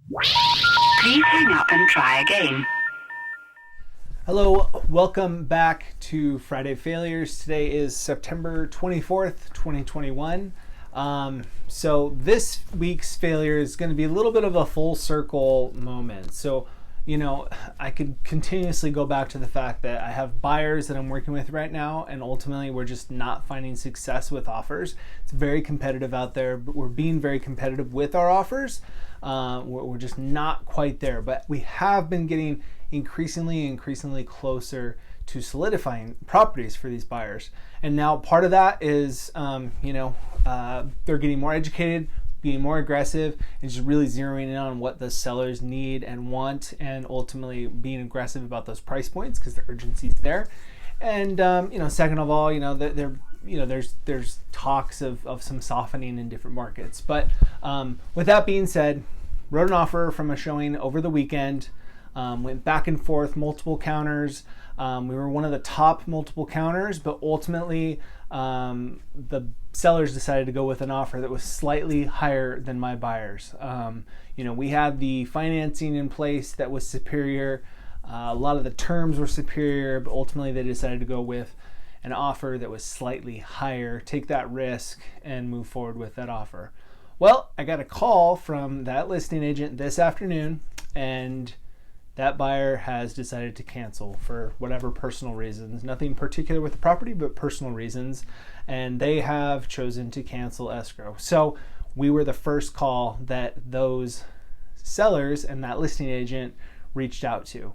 Please hang up and try again. Hello, welcome back to Friday Failures. Today is September 24th, 2021. So this week's failure is going to be a little bit of a full circle moment. So, I could continuously go back to the fact that I have buyers that I'm working with right now, and ultimately we're just not finding success with offers. It's very competitive out there, but we're being very competitive with our offers. We're just not quite there, but we have been getting increasingly closer to solidifying properties for these buyers. And now part of that is, they're getting more educated, being more aggressive, and just really zeroing in on what the sellers need and want, and ultimately being aggressive about those price points because the urgency's there. And second of all, there's talks of some softening in different markets. But with that being said, wrote an offer from a showing over the weekend. Went back and forth, multiple counters. We were one of the top multiple counters, but ultimately the sellers decided to go with an offer that was slightly higher than my buyers. We had the financing in place that was superior. A lot of the terms were superior, but ultimately they decided to go with an offer that was slightly higher, take that risk, and move forward with that offer. Well, I got a call from that listing agent this afternoon, and that buyer has decided to cancel for whatever personal reasons. Nothing particular with the property, but personal reasons. And they have chosen to cancel escrow. So we were the first call that those sellers and that listing agent reached out to.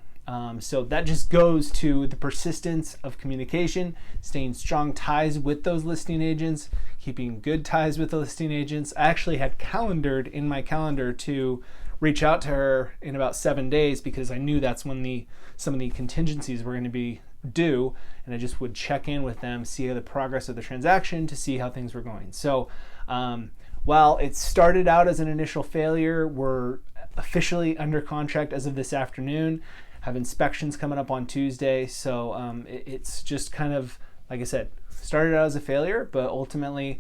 So that just goes to the persistence of communication, staying strong ties with those listing agents, keeping good ties with the listing agents. I actually had calendared in my calendar to reach out to her in about 7 days because I knew that's when some of the contingencies were going to be due, and I just would check in with them, see how the progress of the transaction, to see how things were going. So while it started out as an initial failure, we're officially under contract as of this afternoon, have inspections coming up on Tuesday. So it's just kind of, like I said, started out as a failure, but ultimately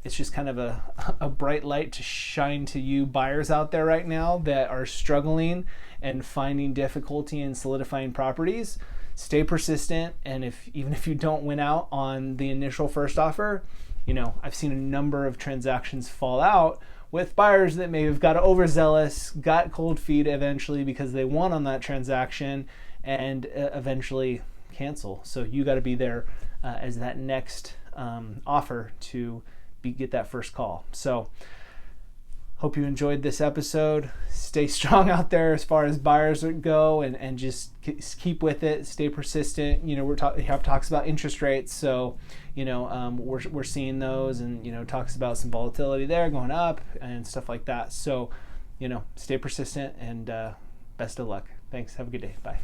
it's just kind of a bright light to shine to you buyers out there right now that are struggling and finding difficulty in solidifying properties. Stay persistent, and even if you don't win out on the initial first offer, I've seen a number of transactions fall out with buyers that may have got overzealous, got cold feet eventually because they won on that transaction, and eventually cancel. So you got to be there as that next offer to get that first call. So hope you enjoyed this episode. Stay strong out there as far as buyers go, and just keep with it. Stay persistent. We have talks about interest rates, so we're seeing those, and talks about some volatility there going up and stuff like that. So stay persistent, and best of luck. Thanks. Have a good day. Bye.